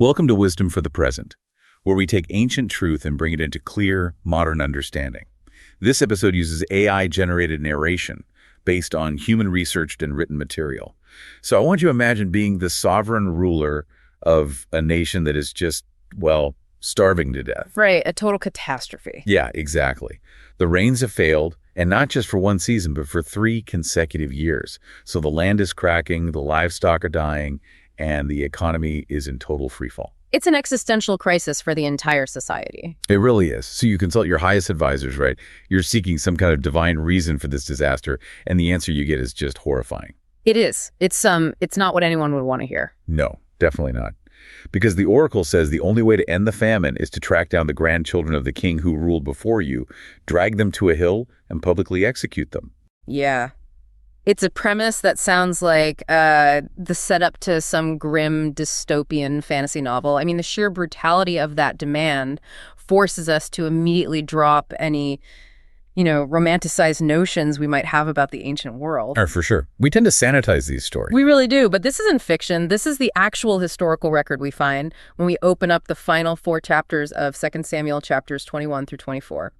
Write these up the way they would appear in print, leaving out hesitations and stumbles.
Welcome to Wisdom for the Present, where we take ancient truth and bring it into clear, modern understanding. This episode uses AI-generated narration based on human-researched and written material. So I want you to imagine being the sovereign ruler of a nation that is just, well, starving to death. Right, a total catastrophe. Yeah, exactly. The rains have failed, and not just for one season, but for 3 consecutive years. So the land is cracking, the livestock are dying, and the economy is in total freefall. It's an existential crisis for the entire society. It really is. So you consult your highest advisors, right? You're seeking some kind of divine reason for this disaster, and the answer you get is just horrifying. It is. It's not what anyone would want to hear. No, definitely not. Because the oracle says the only way to end the famine is to track down the grandchildren of the king who ruled before you, drag them to a hill, and publicly execute them. Yeah. It's a premise that sounds like the setup to some grim dystopian fantasy novel. I mean, the sheer brutality of that demand forces us to immediately drop any, romanticized notions we might have about the ancient world. For sure. We tend to sanitize these stories. We really do, but this isn't fiction. This is the actual historical record we find when we open up the final 4 chapters of 2 Samuel chapters 21 through 24.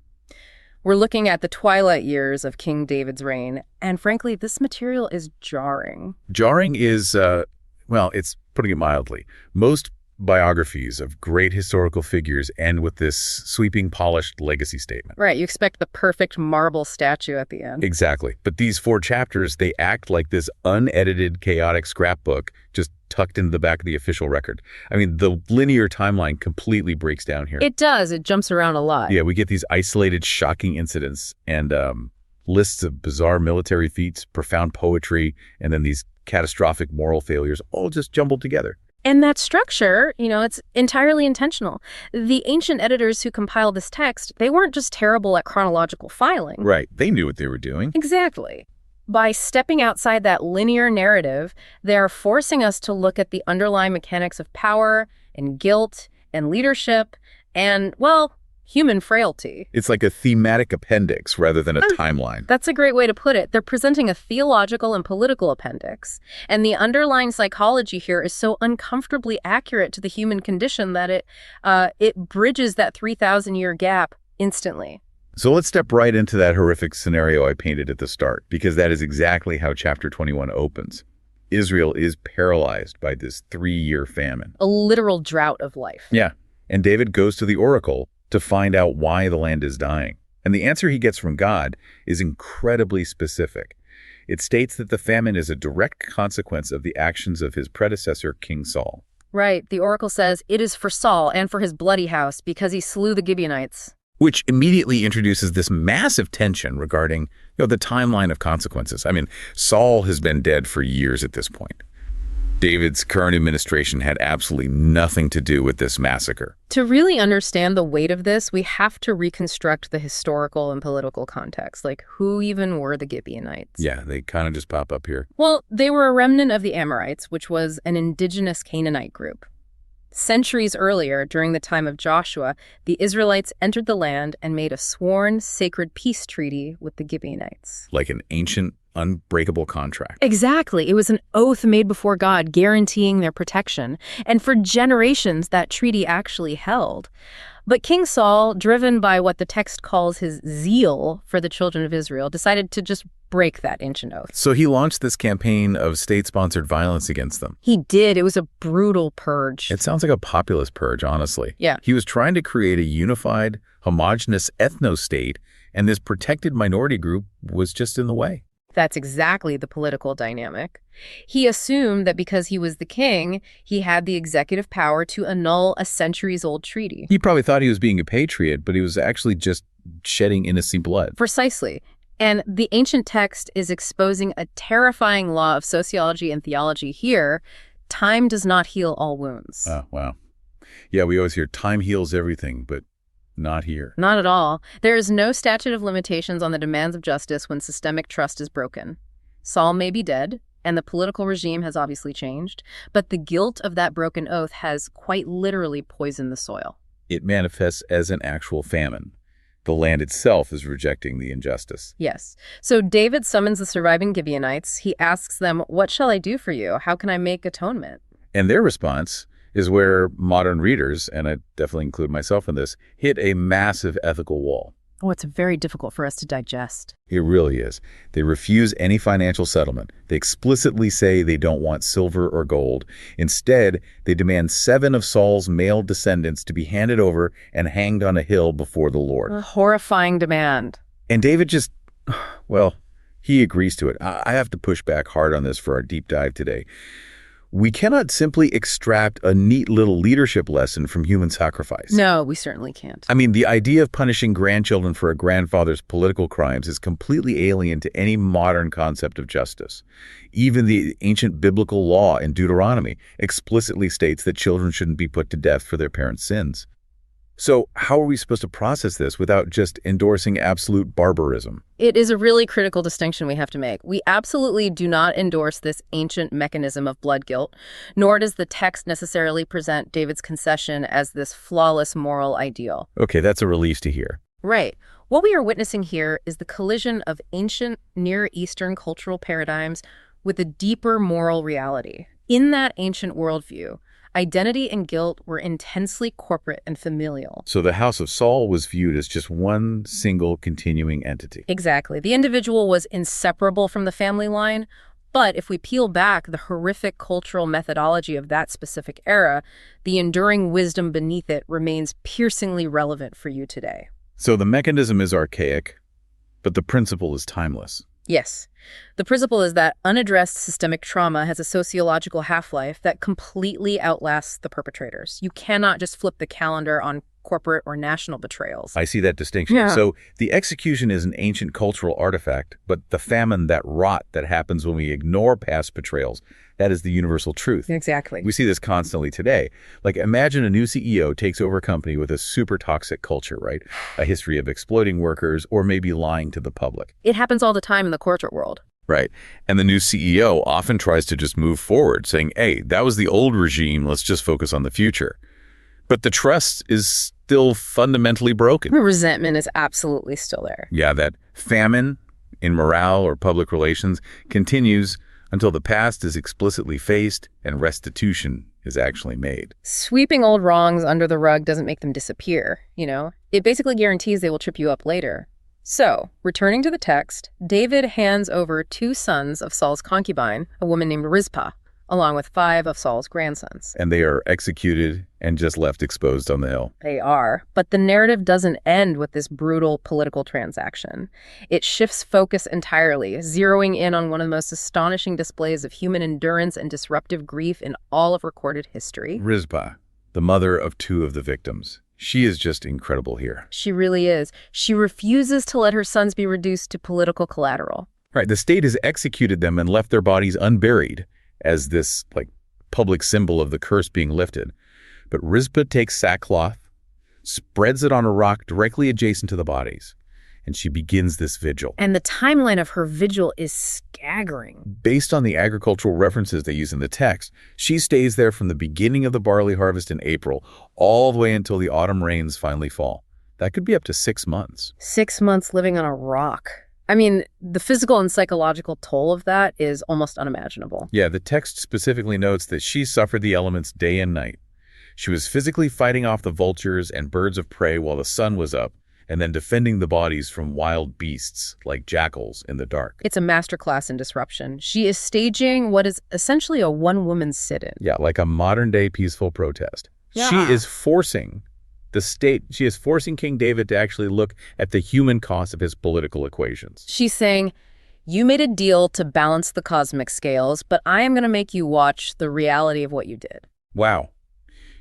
We're looking at the twilight years of King David's reign, and frankly, this material is jarring. Jarring is, it's putting it mildly. Most biographies of great historical figures end with this sweeping, polished legacy statement. Right, you expect the perfect marble statue at the end. Exactly. But these 4 chapters, they act like this unedited, chaotic scrapbook just tucked into the back of the official record. I mean, the linear timeline completely breaks down here. It does. It jumps around a lot. Yeah, we get these isolated, shocking incidents and lists of bizarre military feats, profound poetry, and then these catastrophic moral failures all just jumbled together. And that structure, it's entirely intentional. The ancient editors who compiled this text, they weren't just terrible at chronological filing. Right. They knew what they were doing. Exactly. By stepping outside that linear narrative, they are forcing us to look at the underlying mechanics of power and guilt and leadership and, human frailty. It's like a thematic appendix rather than a timeline. That's a great way to put it. They're presenting a theological and political appendix. And the underlying psychology here is so uncomfortably accurate to the human condition that it bridges that 3,000-year gap instantly. So let's step right into that horrific scenario I painted at the start, because that is exactly how chapter 21 opens. Israel is paralyzed by this 3-year famine. A literal drought of life. Yeah. And David goes to the oracle to find out why the land is dying. And the answer he gets from God is incredibly specific. It states that the famine is a direct consequence of the actions of his predecessor, King Saul. Right. The oracle says it is for Saul and for his bloody house because he slew the Gibeonites. Which immediately introduces this massive tension regarding the timeline of consequences. I mean, Saul has been dead for years at this point. David's current administration had absolutely nothing to do with this massacre. To really understand the weight of this, we have to reconstruct the historical and political context. Like, who even were the Gibeonites? Yeah, they kind of just pop up here. Well, they were a remnant of the Amorites, which was an indigenous Canaanite group. Centuries earlier, during the time of Joshua, the Israelites entered the land and made a sworn sacred peace treaty with the Gibeonites. Like an ancient, unbreakable contract. Exactly. It was an oath made before God guaranteeing their protection. And for generations, that treaty actually held. But King Saul, driven by what the text calls his zeal for the children of Israel, decided to just break that ancient oath. So he launched this campaign of state-sponsored violence against them. He did. It was a brutal purge. It sounds like a populist purge, honestly. Yeah. He was trying to create a unified, homogenous ethno-state, and this protected minority group was just in the way. That's exactly the political dynamic. He assumed that because he was the king, he had the executive power to annul a centuries-old treaty. He probably thought he was being a patriot, but he was actually just shedding innocent blood. Precisely. And the ancient text is exposing a terrifying law of sociology and theology here. Time does not heal all wounds. Oh, wow. Yeah, we always hear time heals everything, but not here. Not at all. There is no statute of limitations on the demands of justice when systemic trust is broken. Saul may be dead, and the political regime has obviously changed, but the guilt of that broken oath has quite literally poisoned the soil. It manifests as an actual famine. The land itself is rejecting the injustice. Yes. So David summons the surviving Gibeonites. He asks them, "What shall I do for you? How can I make atonement?" And their response is where modern readers, and I definitely include myself in this, hit a massive ethical wall. Oh, it's very difficult for us to digest. It really is. They refuse any financial settlement. They explicitly say they don't want silver or gold. Instead, they demand 7 of Saul's male descendants to be handed over and hanged on a hill before the Lord. A horrifying demand. And David just, well, he agrees to it. I have to push back hard on this for our deep dive today. We cannot simply extract a neat little leadership lesson from human sacrifice. No, we certainly can't. I mean, the idea of punishing grandchildren for a grandfather's political crimes is completely alien to any modern concept of justice. Even the ancient biblical law in Deuteronomy explicitly states that children shouldn't be put to death for their parents' sins. So how are we supposed to process this without just endorsing absolute barbarism? It is a really critical distinction we have to make. We absolutely do not endorse this ancient mechanism of blood guilt, nor does the text necessarily present David's concession as this flawless moral ideal. Okay, that's a relief to hear. Right. What we are witnessing here is the collision of ancient Near Eastern cultural paradigms with a deeper moral reality. In that ancient worldview, identity and guilt were intensely corporate and familial. So the House of Saul was viewed as just one single continuing entity. Exactly. The individual was inseparable from the family line, but if we peel back the horrific cultural methodology of that specific era, the enduring wisdom beneath it remains piercingly relevant for you today. So the mechanism is archaic, but the principle is timeless. Yes. The principle is that unaddressed systemic trauma has a sociological half-life that completely outlasts the perpetrators. You cannot just flip the calendar on corporate or national betrayals. I see that distinction. Yeah. So the execution is an ancient cultural artifact, but the famine, that rot that happens when we ignore past betrayals, that is the universal truth. Exactly. We see this constantly today. Like, imagine a new CEO takes over a company with a super toxic culture, right? A history of exploiting workers or maybe lying to the public. It happens all the time in the corporate world. Right. And the new CEO often tries to just move forward, saying, hey, that was the old regime, let's just focus on the future. But the trust is still fundamentally broken. The resentment is absolutely still there. Yeah, that famine in morale or public relations continues until the past is explicitly faced and restitution is actually made. Sweeping old wrongs under the rug doesn't make them disappear, you know? It basically guarantees they will trip you up later. So, returning to the text, David hands over 2 sons of Saul's concubine, a woman named Rizpah, along with 5 of Saul's grandsons. And they are executed and just left exposed on the hill. They are. But the narrative doesn't end with this brutal political transaction. It shifts focus entirely, zeroing in on one of the most astonishing displays of human endurance and disruptive grief in all of recorded history. Rizpah, the mother of 2 of the victims. She is just incredible here. She really is. She refuses to let her sons be reduced to political collateral. Right, the state has executed them and left their bodies unburied as this, public symbol of the curse being lifted. But Rizpah takes sackcloth, spreads it on a rock directly adjacent to the bodies, and she begins this vigil. And the timeline of her vigil is staggering. Based on the agricultural references they use in the text, she stays there from the beginning of the barley harvest in April all the way until the autumn rains finally fall. That could be up to 6 months. 6 months living on a rock. I mean, the physical and psychological toll of that is almost unimaginable. Yeah, the text specifically notes that she suffered the elements day and night. She was physically fighting off the vultures and birds of prey while the sun was up, and then defending the bodies from wild beasts like jackals in the dark. It's a masterclass in disruption. She is staging what is essentially a one-woman sit-in. Yeah, like a modern-day peaceful protest. Yeah. She is forcing King David to actually look at the human cost of his political equations. She's saying, you made a deal to balance the cosmic scales, but I am going to make you watch the reality of what you did. Wow.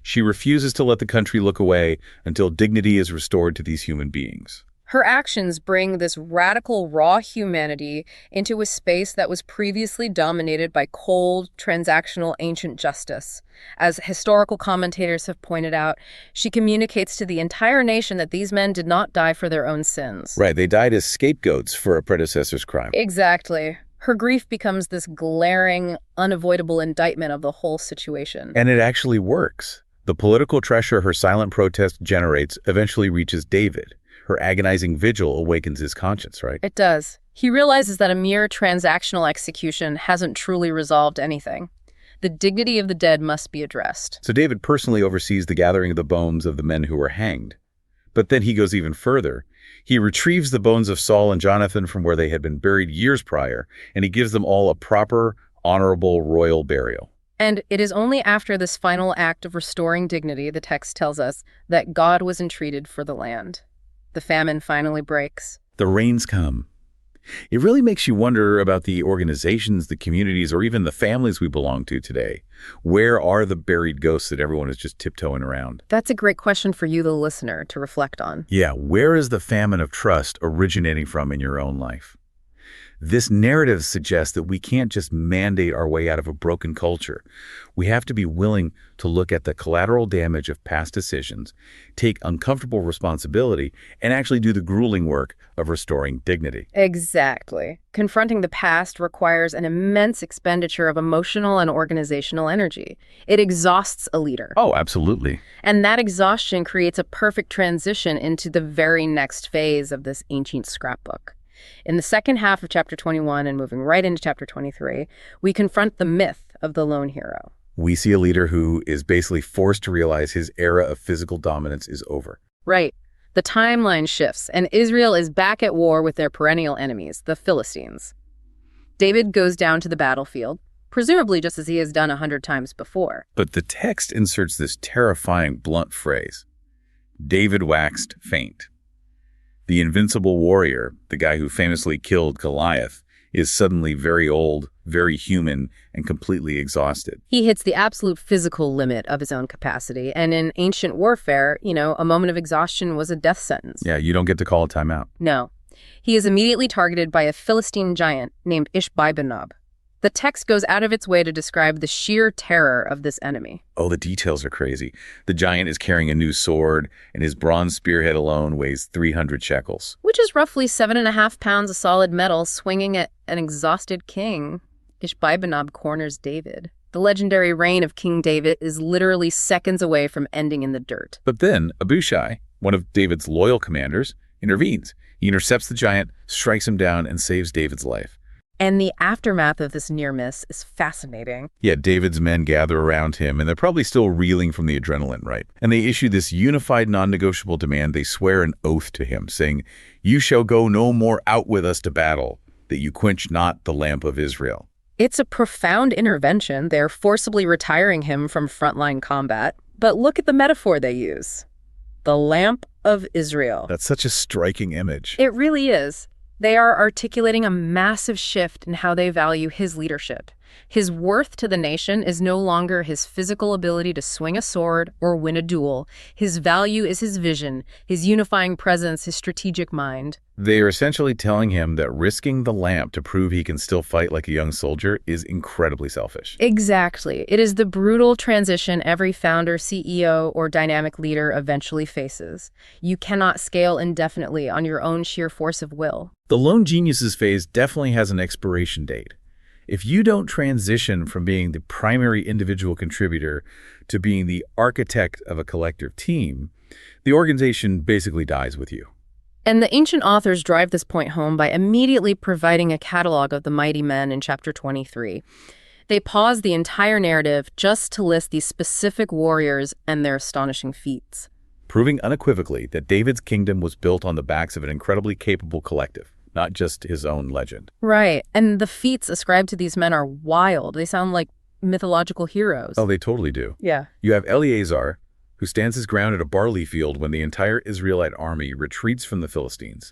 She refuses to let the country look away until dignity is restored to these human beings. Her actions bring this radical, raw humanity into a space that was previously dominated by cold, transactional ancient justice. As historical commentators have pointed out, she communicates to the entire nation that these men did not die for their own sins. Right, they died as scapegoats for a predecessor's crime. Exactly. Her grief becomes this glaring, unavoidable indictment of the whole situation. And it actually works. The political treasure her silent protest generates eventually reaches David. Her agonizing vigil awakens his conscience, right? It does. He realizes that a mere transactional execution hasn't truly resolved anything. The dignity of the dead must be addressed. So David personally oversees the gathering of the bones of the men who were hanged. But then he goes even further. He retrieves the bones of Saul and Jonathan from where they had been buried years prior, and he gives them all a proper, honorable royal burial. And it is only after this final act of restoring dignity, the text tells us, that God was entreated for the land. The famine finally breaks. The rains come. It really makes you wonder about the organizations, the communities, or even the families we belong to today. Where are the buried ghosts that everyone is just tiptoeing around? That's a great question for you, the listener, to reflect on. Yeah, where is the famine of trust originating from in your own life? This narrative suggests that we can't just mandate our way out of a broken culture. We have to be willing to look at the collateral damage of past decisions, take uncomfortable responsibility, and actually do the grueling work of restoring dignity. Exactly. Confronting the past requires an immense expenditure of emotional and organizational energy. It exhausts a leader. Oh, absolutely. And that exhaustion creates a perfect transition into the very next phase of this ancient scrapbook. In the second half of chapter 21 and moving right into chapter 23, we confront the myth of the lone hero. We see a leader who is basically forced to realize his era of physical dominance is over. Right. The timeline shifts, and Israel is back at war with their perennial enemies, the Philistines. David goes down to the battlefield, presumably just as he has done 100 times before. But the text inserts this terrifying, blunt phrase. David waxed faint. The invincible warrior, the guy who famously killed Goliath, is suddenly very old, very human, and completely exhausted. He hits the absolute physical limit of his own capacity, and in ancient warfare, a moment of exhaustion was a death sentence. Yeah, you don't get to call a timeout. No. He is immediately targeted by a Philistine giant named Ishbi-Benob. The text goes out of its way to describe the sheer terror of this enemy. Oh, the details are crazy. The giant is carrying a new sword, and his bronze spearhead alone weighs 300 shekels. Which is roughly 7.5 pounds of solid metal swinging at an exhausted king. Ishbi-Benob corners David. The legendary reign of King David is literally seconds away from ending in the dirt. But then Abishai, one of David's loyal commanders, intervenes. He intercepts the giant, strikes him down, and saves David's life. And the aftermath of this near miss is fascinating. Yeah, David's men gather around him, and they're probably still reeling from the adrenaline, right? And they issue this unified, non-negotiable demand. They swear an oath to him, saying, "You shall go no more out with us to battle, that you quench not the lamp of Israel." It's a profound intervention. They're forcibly retiring him from frontline combat. But look at the metaphor they use. The lamp of Israel. That's such a striking image. It really is. They are articulating a massive shift in how they value his leadership. His worth to the nation is no longer his physical ability to swing a sword or win a duel. His value is his vision, his unifying presence, his strategic mind. They are essentially telling him that risking the lamp to prove he can still fight like a young soldier is incredibly selfish. Exactly. It is the brutal transition every founder, CEO, or dynamic leader eventually faces. You cannot scale indefinitely on your own sheer force of will. The lone geniuses phase definitely has an expiration date. If you don't transition from being the primary individual contributor to being the architect of a collective team, the organization basically dies with you. And the ancient authors drive this point home by immediately providing a catalog of the mighty men in chapter 23. They pause the entire narrative just to list these specific warriors and their astonishing feats, proving unequivocally that David's kingdom was built on the backs of an incredibly capable collective, not just his own legend. Right. And the feats ascribed to these men are wild. They sound like mythological heroes. Oh, they totally do. Yeah. You have Eleazar, who stands his ground at a barley field when the entire Israelite army retreats from the Philistines.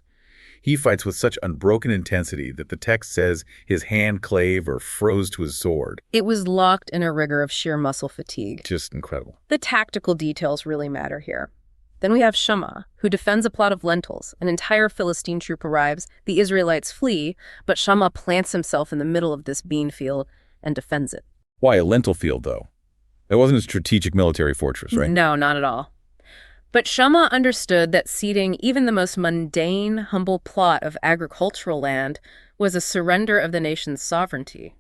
He fights with such unbroken intensity that the text says his hand clave or froze to his sword. It was locked in a rigor of sheer muscle fatigue. Just incredible. The tactical details really matter here. Then we have Shammah, who defends a plot of lentils. An entire Philistine troop arrives, the Israelites flee, but Shammah plants himself in the middle of this bean field and defends it. Why a lentil field, though? It wasn't a strategic military fortress, right? No, not at all. But Shammah understood that ceding even the most mundane, humble plot of agricultural land was a surrender of the nation's sovereignty.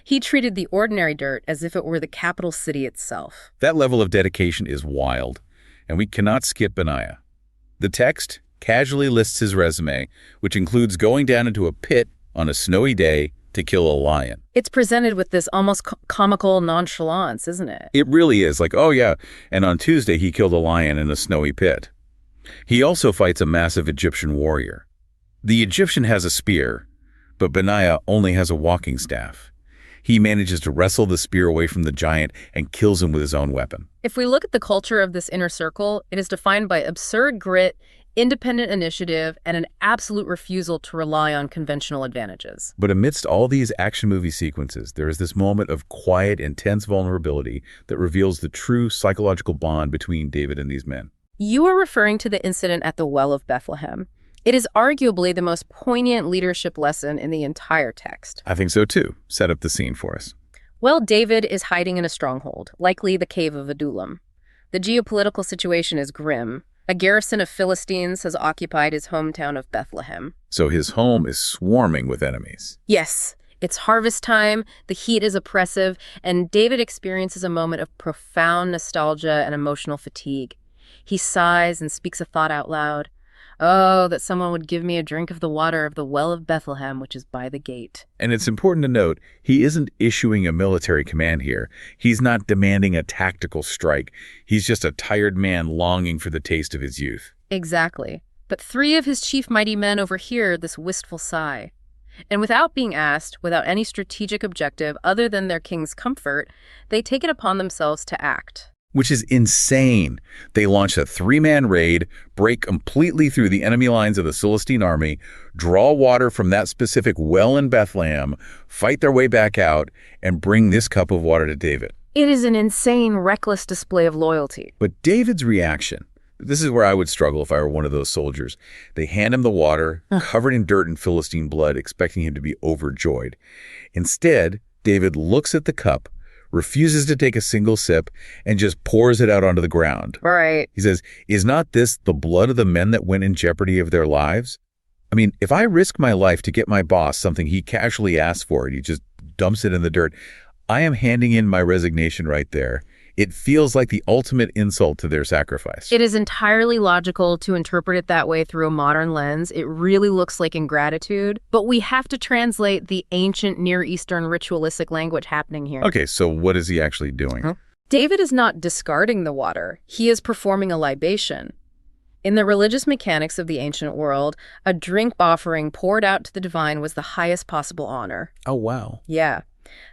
He treated the ordinary dirt as if it were the capital city itself. That level of dedication is wild, and we cannot skip Benaiah. The text casually lists his resume, which includes going down into a pit on a snowy day to kill a lion. It's presented with this almost comical nonchalance, isn't it? It really is like, oh yeah, and on Tuesday he killed a lion in a snowy pit. He also fights a massive Egyptian warrior. The Egyptian has a spear, but Benaiah only has a walking staff. He manages to wrestle the spear away from the giant and kills him with his own weapon. If we look at the culture of this inner circle, it is defined by absurd grit, independent initiative, and an absolute refusal to rely on conventional advantages. But amidst all these action movie sequences, there is this moment of quiet, intense vulnerability that reveals the true psychological bond between David and these men. You are referring to the incident at the Well of Bethlehem. It is arguably the most poignant leadership lesson in the entire text. I think so too. Set up the scene for us. Well, David is hiding in a stronghold, likely the cave of Adullam. The geopolitical situation is grim. A garrison of Philistines has occupied his hometown of Bethlehem. So his home is swarming with enemies. Yes, it's harvest time, the heat is oppressive, and David experiences a moment of profound nostalgia and emotional fatigue. He sighs and speaks a thought out loud. Oh, that someone would give me a drink of the water of the Well of Bethlehem, which is by the gate. And it's important to note, he isn't issuing a military command here. He's not demanding a tactical strike. He's just a tired man longing for the taste of his youth. Exactly. But 3 of his chief mighty men overhear this wistful sigh. And without being asked, without any strategic objective other than their king's comfort, they take it upon themselves to act. Which is insane. They launch a 3-man raid, break completely through the enemy lines of the Philistine army, draw water from that specific well in Bethlehem, fight their way back out, and bring this cup of water to David. It is an insane, reckless display of loyalty. But David's reaction, this is where I would struggle if I were one of those soldiers. They hand him the water, covered in dirt and Philistine blood, expecting him to be overjoyed. Instead, David looks at the cup, refuses to take a single sip, and just pours it out onto the ground. Right. He says, "Is not this the blood of the men that went in jeopardy of their lives?" I mean, if I risk my life to get my boss something he casually asked for and he just dumps it in the dirt, I am handing in my resignation right there. It feels like the ultimate insult to their sacrifice. It is entirely logical to interpret it that way through a modern lens. It really looks like ingratitude, but we have to translate the ancient Near Eastern ritualistic language happening here. Okay, so what is he actually doing? David is not discarding the water. He is performing a libation. In the religious mechanics of the ancient world, a drink offering poured out to the divine was the highest possible honor. Oh, wow. Yeah.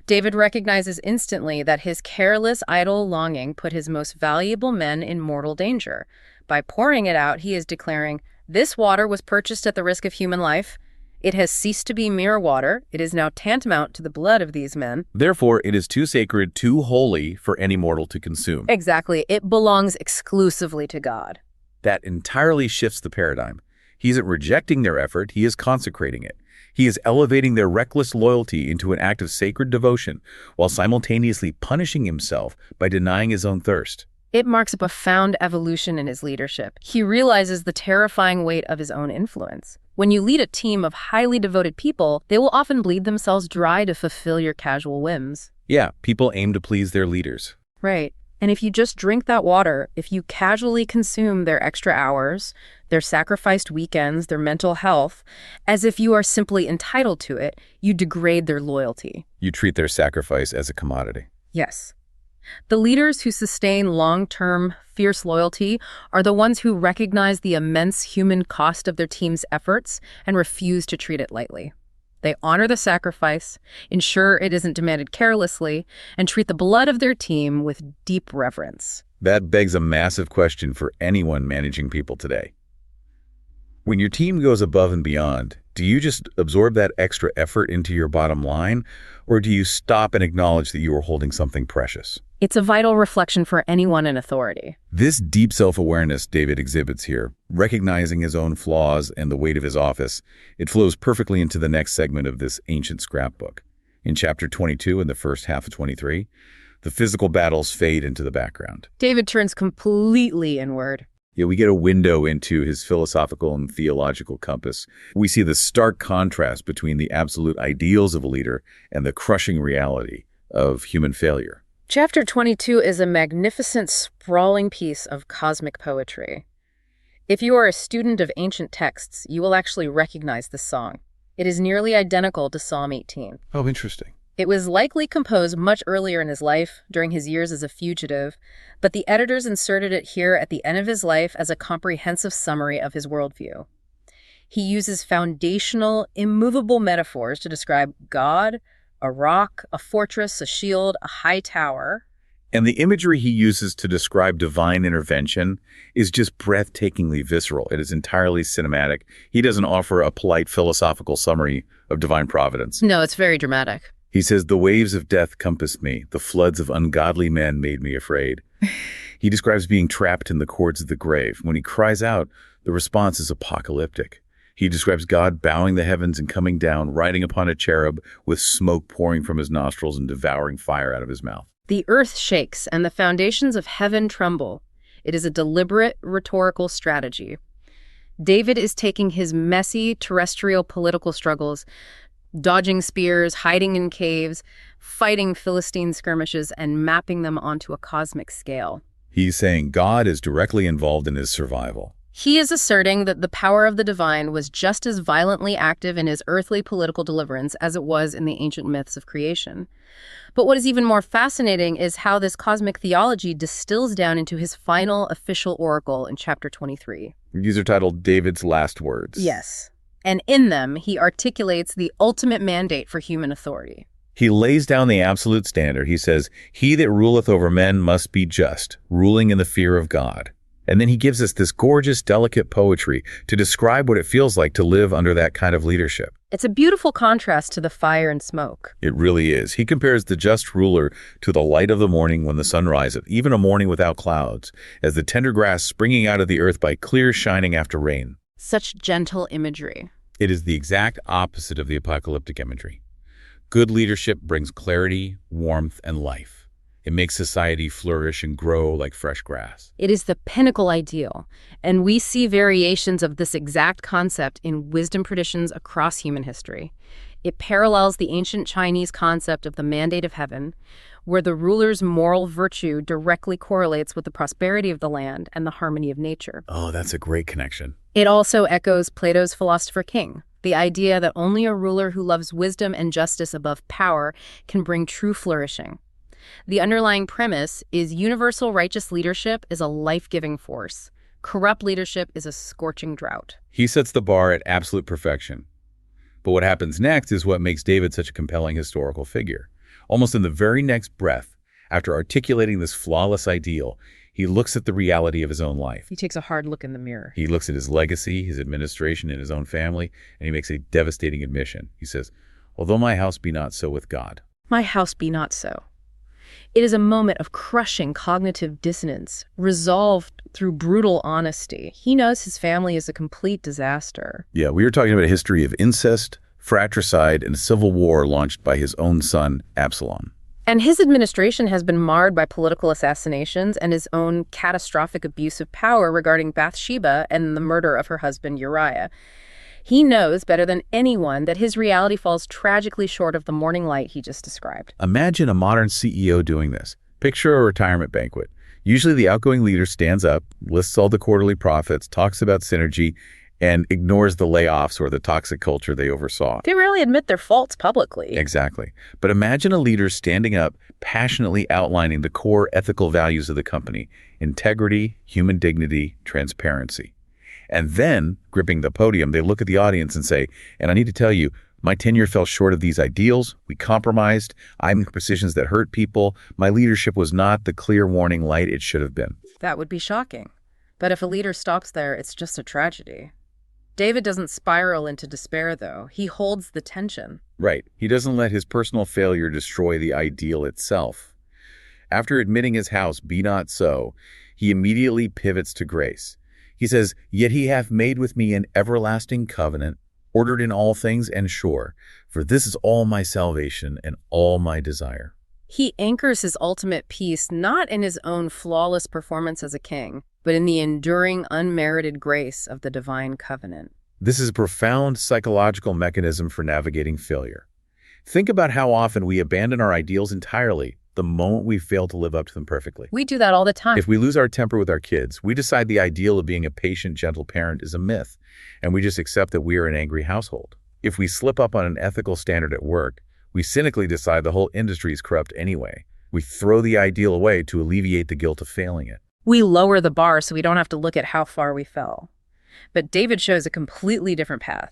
David recognizes instantly that his careless, idle longing put his most valuable men in mortal danger. By pouring it out, he is declaring, "This water was purchased at the risk of human life. It has ceased to be mere water. It is now tantamount to the blood of these men. Therefore, it is too sacred, too holy for any mortal to consume." Exactly. It belongs exclusively to God. That entirely shifts the paradigm. He isn't rejecting their effort, he is consecrating it. He is elevating their reckless loyalty into an act of sacred devotion while simultaneously punishing himself by denying his own thirst. It marks a profound evolution in his leadership. He realizes the terrifying weight of his own influence. When you lead a team of highly devoted people, they will often bleed themselves dry to fulfill your casual whims. Yeah, people aim to please their leaders. Right. And if you just drink that water, if you casually consume their extra hours, their sacrificed weekends, their mental health, as if you are simply entitled to it, you degrade their loyalty. You treat their sacrifice as a commodity. Yes. The leaders who sustain long-term, fierce loyalty are the ones who recognize the immense human cost of their team's efforts and refuse to treat it lightly. They honor the sacrifice, ensure it isn't demanded carelessly, and treat the blood of their team with deep reverence. That begs a massive question for anyone managing people today. When your team goes above and beyond, do you just absorb that extra effort into your bottom line, or do you stop and acknowledge that you are holding something precious? It's a vital reflection for anyone in authority. This deep self-awareness David exhibits here, recognizing his own flaws and the weight of his office, it flows perfectly into the next segment of this ancient scrapbook. In chapter 22 and the first half of 23, the physical battles fade into the background. David turns completely inward. Yeah, we get a window into his philosophical and theological compass. We see the stark contrast between the absolute ideals of a leader and the crushing reality of human failure. Chapter 22 is a magnificent, sprawling piece of cosmic poetry. If you are a student of ancient texts, you will actually recognize this song. It is nearly identical to Psalm 18. Oh, interesting. It was likely composed much earlier in his life, during his years as a fugitive, but the editors inserted it here at the end of his life as a comprehensive summary of his worldview. He uses foundational, immovable metaphors to describe God, a rock, a fortress, a shield, a high tower. And the imagery he uses to describe divine intervention is just breathtakingly visceral. It is entirely cinematic. He doesn't offer a polite philosophical summary of divine providence. No, it's very dramatic. He says, "The waves of death compassed me. The floods of ungodly men made me afraid." He describes being trapped in the cords of the grave. When he cries out, the response is apocalyptic. He describes God bowing the heavens and coming down, riding upon a cherub with smoke pouring from his nostrils and devouring fire out of his mouth. The earth shakes and the foundations of heaven tremble. It is a deliberate rhetorical strategy. David is taking his messy terrestrial political struggles, dodging spears, hiding in caves, fighting Philistine skirmishes, and mapping them onto a cosmic scale. He's saying God is directly involved in his survival. He is asserting that the power of the divine was just as violently active in his earthly political deliverance as it was in the ancient myths of creation. But what is even more fascinating is how this cosmic theology distills down into his final official oracle in chapter 23. These are titled David's Last Words. Yes. And in them, he articulates the ultimate mandate for human authority. He lays down the absolute standard. He says, "He that ruleth over men must be just, ruling in the fear of God." And then he gives us this gorgeous, delicate poetry to describe what it feels like to live under that kind of leadership. It's a beautiful contrast to the fire and smoke. It really is. He compares the just ruler to the light of the morning when the sun riseth, even a morning without clouds, as the tender grass springing out of the earth by clear shining after rain. Such gentle imagery. It is the exact opposite of the apocalyptic imagery. Good leadership brings clarity, warmth, and life. It makes society flourish and grow like fresh grass. It is the pinnacle ideal, and we see variations of this exact concept in wisdom traditions across human history. It parallels the ancient Chinese concept of the mandate of heaven, where the ruler's moral virtue directly correlates with the prosperity of the land and the harmony of nature. Oh, that's a great connection. It also echoes Plato's philosopher king, the idea that only a ruler who loves wisdom and justice above power can bring true flourishing. The underlying premise is universal righteous leadership is a life-giving force. Corrupt leadership is a scorching drought. He sets the bar at absolute perfection. But what happens next is what makes David such a compelling historical figure. Almost in the very next breath, after articulating this flawless ideal, he looks at the reality of his own life. He takes a hard look in the mirror. He looks at his legacy, his administration, and his own family, and he makes a devastating admission. He says, "Although my house be not so with God." My house be not so. It is a moment of crushing cognitive dissonance, resolved through brutal honesty. He knows his family is a complete disaster. Yeah, we were talking about a history of incest, fratricide, and a civil war launched by his own son, Absalom. And his administration has been marred by political assassinations and his own catastrophic abuse of power regarding Bathsheba and the murder of her husband, Uriah. He knows better than anyone that his reality falls tragically short of the morning light he just described. Imagine a modern CEO doing this. Picture a retirement banquet. Usually the outgoing leader stands up, lists all the quarterly profits, talks about synergy, and ignores the layoffs or the toxic culture they oversaw. They rarely admit their faults publicly. Exactly. But imagine a leader standing up, passionately outlining the core ethical values of the company: integrity, human dignity, transparency. And then, gripping the podium, they look at the audience and say, "And I need to tell you, my tenure fell short of these ideals. We compromised. I made decisions that hurt people. My leadership was not the clear warning light it should have been." That would be shocking. But if a leader stops there, it's just a tragedy. David doesn't spiral into despair, though. He holds the tension. Right. He doesn't let his personal failure destroy the ideal itself. After admitting his house be not so, he immediately pivots to grace. He says, "Yet he hath made with me an everlasting covenant, ordered in all things and sure, for this is all my salvation and all my desire." He anchors his ultimate peace not in his own flawless performance as a king, but in the enduring, unmerited grace of the divine covenant. This is a profound psychological mechanism for navigating failure. Think about how often we abandon our ideals entirely the moment we fail to live up to them perfectly. We do that all the time. If we lose our temper with our kids, we decide the ideal of being a patient, gentle parent is a myth, and we just accept that we are an angry household. If we slip up on an ethical standard at work, we cynically decide the whole industry is corrupt anyway. We throw the ideal away to alleviate the guilt of failing it. We lower the bar so we don't have to look at how far we fell. But David shows a completely different path.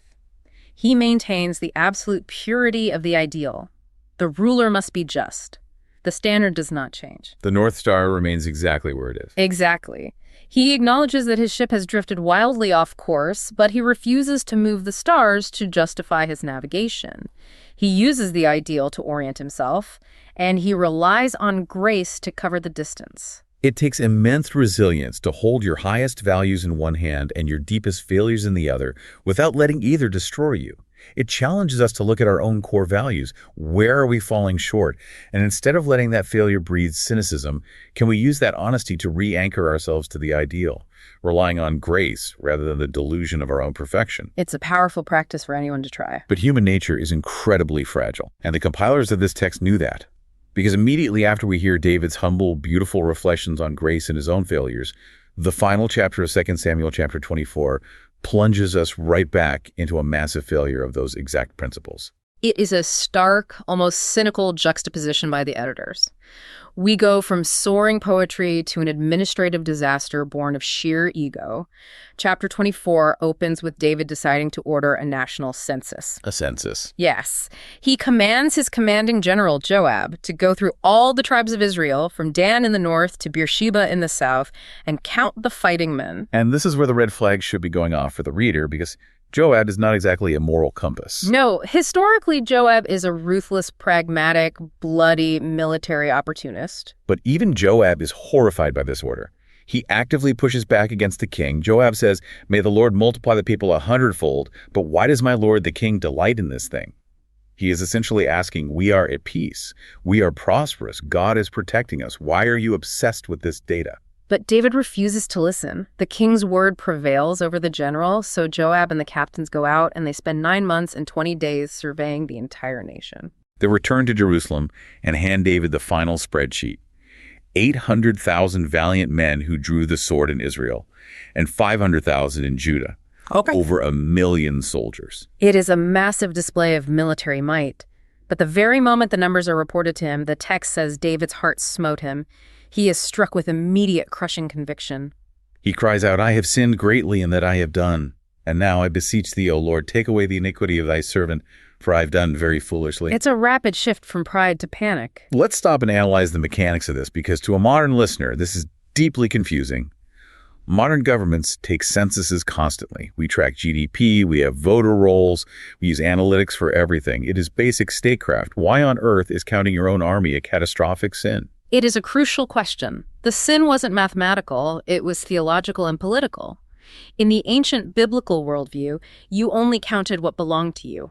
He maintains the absolute purity of the ideal. The ruler must be just. The standard does not change. The North Star remains exactly where it is. Exactly. He acknowledges that his ship has drifted wildly off course, but he refuses to move the stars to justify his navigation. He uses the ideal to orient himself, and he relies on grace to cover the distance. It takes immense resilience to hold your highest values in one hand and your deepest failures in the other without letting either destroy you. It challenges us to look at our own core values. Where are we falling short? And instead of letting that failure breathe cynicism, can we use that honesty to re-anchor ourselves to the ideal, relying on grace rather than the delusion of our own perfection? It's a powerful practice for anyone to try. But human nature is incredibly fragile, and the compilers of this text knew that. Because immediately after we hear David's humble, beautiful reflections on grace and his own failures, the final chapter of 2 Samuel chapter 24 plunges us right back into a massive failure of those exact principles. It is a stark, almost cynical juxtaposition by the editors. We go from soaring poetry to an administrative disaster born of sheer ego. Chapter 24 opens with David deciding to order a national census. A census. Yes. He commands his commanding general, Joab, to go through all the tribes of Israel, from Dan in the north to Beersheba in the south, and count the fighting men. And this is where the red flag should be going off for the reader, because Joab is not exactly a moral compass. No, historically, Joab is a ruthless, pragmatic, bloody military opportunist. But even Joab is horrified by this order. He actively pushes back against the king. Joab says, "May the Lord multiply the people 100-fold, but why does my lord the king delight in this thing?" He is essentially asking, we are at peace. We are prosperous. God is protecting us. Why are you obsessed with this data? But David refuses to listen. The king's word prevails over the general, so Joab and the captains go out and they spend 9 months and 20 days surveying the entire nation. They return to Jerusalem and hand David the final spreadsheet. 800,000 valiant men who drew the sword in Israel, and 500,000 in Judah. Okay. Over 1 million soldiers. It is a massive display of military might. But the very moment the numbers are reported to him, the text says David's heart smote him. He is struck with immediate crushing conviction. He cries out, "I have sinned greatly in that I have done. And now I beseech thee, O Lord, take away the iniquity of thy servant, for I have done very foolishly." It's a rapid shift from pride to panic. Let's stop and analyze the mechanics of this, because to a modern listener, this is deeply confusing. Modern governments take censuses constantly. We track GDP, we have voter rolls, we use analytics for everything. It is basic statecraft. Why on earth is counting your own army a catastrophic sin? It is a crucial question. The sin wasn't mathematical, it was theological and political. In the ancient biblical worldview, you only counted what belonged to you.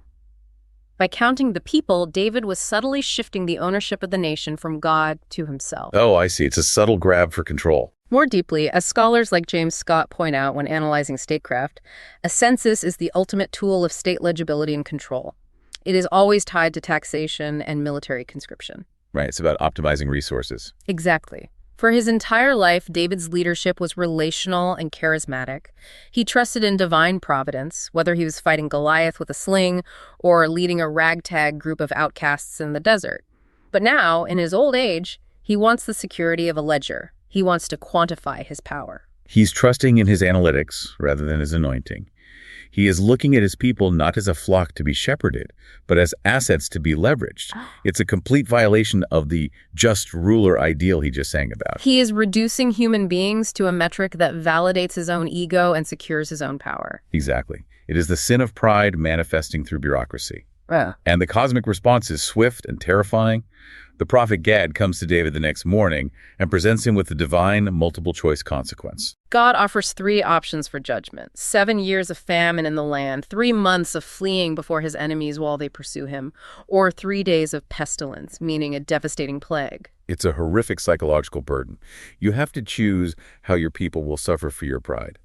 By counting the people, David was subtly shifting the ownership of the nation from God to himself. Oh, I see. It's a subtle grab for control. More deeply, as scholars like James Scott point out when analyzing statecraft, a census is the ultimate tool of state legibility and control. It is always tied to taxation and military conscription. Right, it's about optimizing resources. Exactly. For his entire life, David's leadership was relational and charismatic. He trusted in divine providence, whether he was fighting Goliath with a sling or leading a ragtag group of outcasts in the desert. But now, in his old age, he wants the security of a ledger. He wants to quantify his power. He's trusting in his analytics rather than his anointing. He is looking at his people not as a flock to be shepherded, but as assets to be leveraged. It's a complete violation of the just ruler ideal he just sang about. He is reducing human beings to a metric that validates his own ego and secures his own power. Exactly. It is the sin of pride manifesting through bureaucracy. Yeah. And the cosmic response is swift and terrifying. The prophet Gad comes to David the next morning and presents him with the divine multiple-choice consequence. God offers 3 options for judgment: 7 years of famine in the land, 3 months of fleeing before his enemies while they pursue him, or 3 days of pestilence, meaning a devastating plague. It's a horrific psychological burden. You have to choose how your people will suffer for your pride.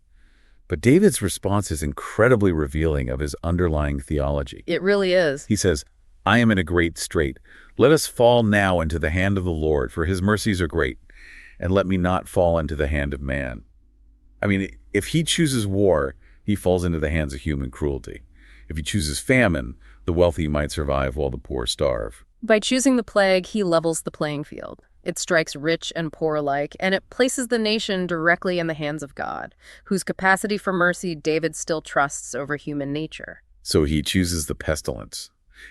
But David's response is incredibly revealing of his underlying theology. It really is. He says, "I am in a great strait. Let us fall now into the hand of the Lord, for his mercies are great, and let me not fall into the hand of man." I mean, if he chooses war, he falls into the hands of human cruelty. If he chooses famine, the wealthy might survive while the poor starve. By choosing the plague, he levels the playing field. It strikes rich and poor alike, and it places the nation directly in the hands of God, whose capacity for mercy David still trusts over human nature. So he chooses the pestilence.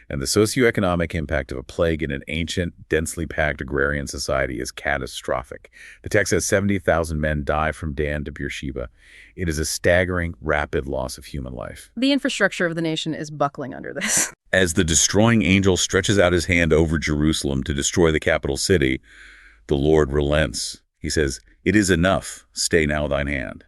And the socioeconomic impact of a plague in an ancient, densely packed agrarian society is catastrophic. The text says 70,000 men die from Dan to Beersheba. It is a staggering, rapid loss of human life. The infrastructure of the nation is buckling under this. As the destroying angel stretches out his hand over Jerusalem to destroy the capital city, the Lord relents. He says, "It is enough. Stay now thine hand."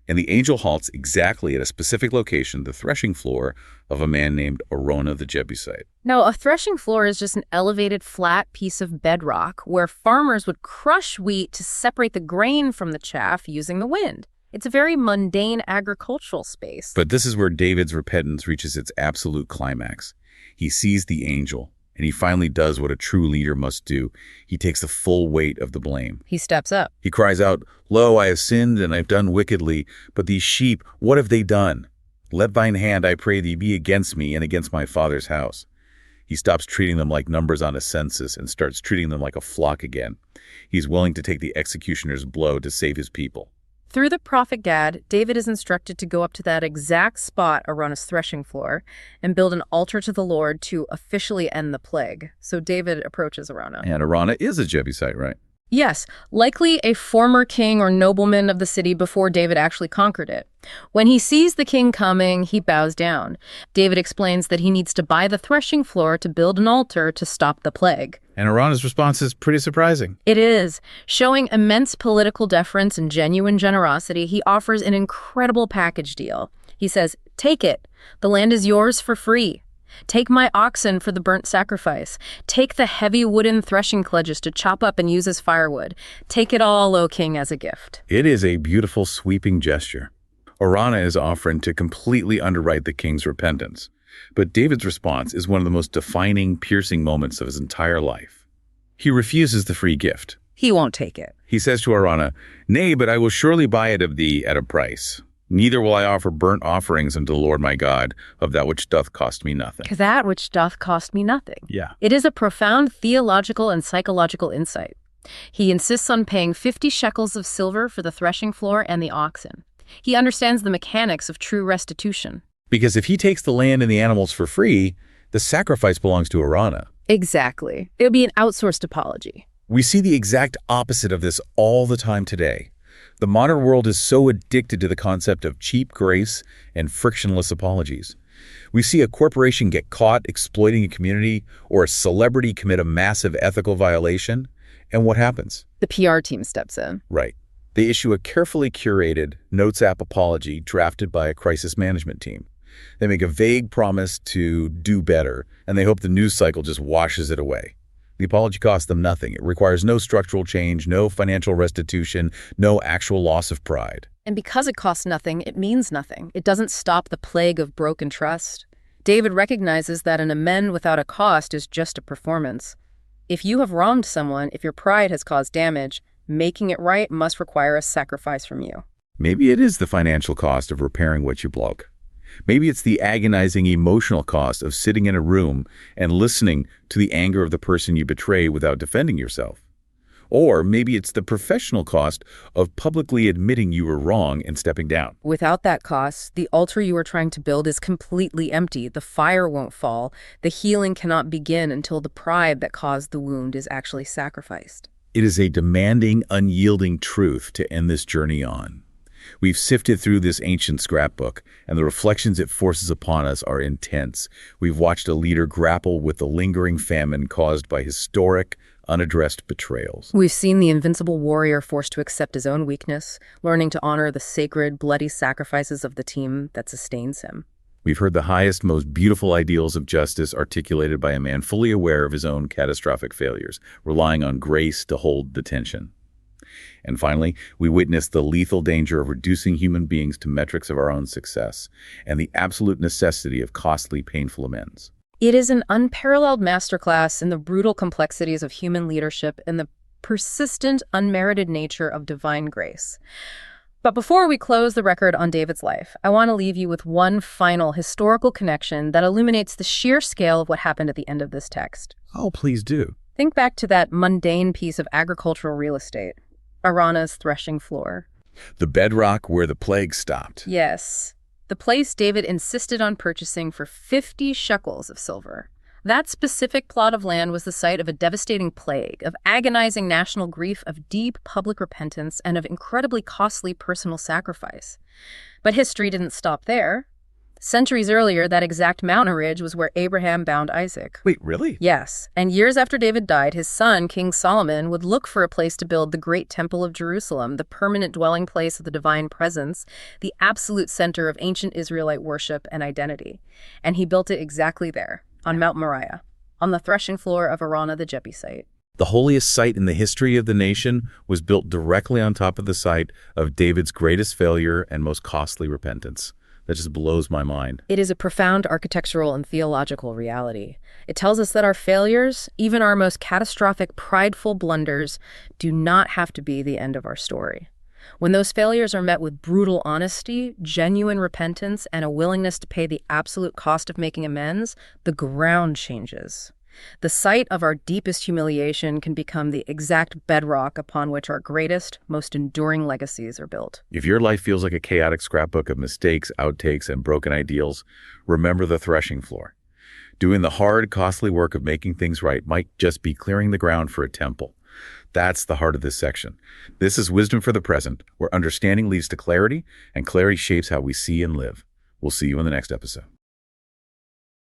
And the angel halts exactly at a specific location, the threshing floor of a man named Araunah the Jebusite. Now, a threshing floor is just an elevated, flat piece of bedrock where farmers would crush wheat to separate the grain from the chaff using the wind. It's a very mundane agricultural space. But this is where David's repentance reaches its absolute climax. He sees the angel, and he finally does what a true leader must do. He takes the full weight of the blame. He steps up. He cries out, "Lo, I have sinned and I've done wickedly, but these sheep, what have they done? Let thine hand, I pray thee, be against me and against my father's house." He stops treating them like numbers on a census and starts treating them like a flock again. He's willing to take the executioner's blow to save his people. Through the prophet Gad, David is instructed to go up to that exact spot Araunah's threshing floor and build an altar to the Lord to officially end the plague. So David approaches Araunah. And Araunah is a Jebusite, right? Yes, likely a former king or nobleman of the city before David actually conquered it. When he sees the king coming, he bows down. David explains that he needs to buy the threshing floor to build an altar to stop the plague. And Araunah's response is pretty surprising. It is. Showing immense political deference and genuine generosity, he offers an incredible package deal. He says, "Take it. The land is yours for free. Take my oxen for the burnt sacrifice. Take the heavy wooden threshing sledges to chop up and use as firewood. Take it all, O king, as a gift." It is a beautiful, sweeping gesture. Araunah is offering to completely underwrite the king's repentance. But David's response is one of the most defining, piercing moments of his entire life. He refuses the free gift. He won't take it. He says to Araunah, "Nay, but I will surely buy it of thee at a price. Neither will I offer burnt offerings unto the Lord my God of that which doth cost me nothing." That which doth cost me nothing. Yeah. It is a profound theological and psychological insight. He insists on paying 50 shekels of silver for the threshing floor and the oxen. He understands the mechanics of true restitution. Because if he takes the land and the animals for free, the sacrifice belongs to Araunah. Exactly. It would be an outsourced apology. We see the exact opposite of this all the time today. The modern world is so addicted to the concept of cheap grace and frictionless apologies. We see a corporation get caught exploiting a community or a celebrity commit a massive ethical violation, and what happens? The PR team steps in. Right. They issue a carefully curated Notes app apology drafted by a crisis management team. They make a vague promise to do better, and they hope the news cycle just washes it away. The apology costs them nothing. It requires no structural change, no financial restitution, no actual loss of pride. And because it costs nothing, it means nothing. It doesn't stop the plague of broken trust. David recognizes that an amend without a cost is just a performance. If you have wronged someone, if your pride has caused damage, making it right must require a sacrifice from you. Maybe it is the financial cost of repairing what you broke. Maybe it's the agonizing emotional cost of sitting in a room and listening to the anger of the person you betray without defending yourself. Or maybe it's the professional cost of publicly admitting you were wrong and stepping down. Without that cost, the altar you are trying to build is completely empty. The fire won't fall. The healing cannot begin until the pride that caused the wound is actually sacrificed. It is a demanding, unyielding truth to end this journey on. We've sifted through this ancient scrapbook, and the reflections it forces upon us are intense. We've watched a leader grapple with the lingering famine caused by historic, unaddressed betrayals. We've seen the invincible warrior forced to accept his own weakness, learning to honor the sacred, bloody sacrifices of the team that sustains him. We've heard the highest, most beautiful ideals of justice articulated by a man fully aware of his own catastrophic failures, relying on grace to hold the tension. And finally, we witnessed the lethal danger of reducing human beings to metrics of our own success, and the absolute necessity of costly, painful amends. It is an unparalleled masterclass in the brutal complexities of human leadership and the persistent, unmerited nature of divine grace. But before we close the record on David's life, I want to leave you with one final historical connection that illuminates the sheer scale of what happened at the end of this text. Oh, please do. Think back to that mundane piece of agricultural real estate, Araunah's threshing floor. The bedrock where the plague stopped. Yes, the place David insisted on purchasing for 50 shekels of silver. That specific plot of land was the site of a devastating plague, of agonizing national grief, of deep public repentance, and of incredibly costly personal sacrifice. But history didn't stop there. Centuries earlier, that exact mountain ridge was where Abraham bound Isaac. Wait, really? Yes, and years after David died, his son, King Solomon, would look for a place to build the great Temple of Jerusalem, the permanent dwelling place of the divine presence, the absolute center of ancient Israelite worship and identity. And he built it exactly there, on Mount Moriah, on the threshing floor of Araunah the Jebusite. The holiest site in the history of the nation was built directly on top of the site of David's greatest failure and most costly repentance. That just blows my mind. It is a profound architectural and theological reality. It tells us that our failures, even our most catastrophic, prideful blunders, do not have to be the end of our story. When those failures are met with brutal honesty, genuine repentance, and a willingness to pay the absolute cost of making amends, the ground changes. The site of our deepest humiliation can become the exact bedrock upon which our greatest, most enduring legacies are built. If your life feels like a chaotic scrapbook of mistakes, outtakes, and broken ideals, remember the threshing floor. Doing the hard, costly work of making things right might just be clearing the ground for a temple. That's the heart of this section. This is Wisdom for the Present, where understanding leads to clarity, and clarity shapes how we see and live. We'll see you in the next episode.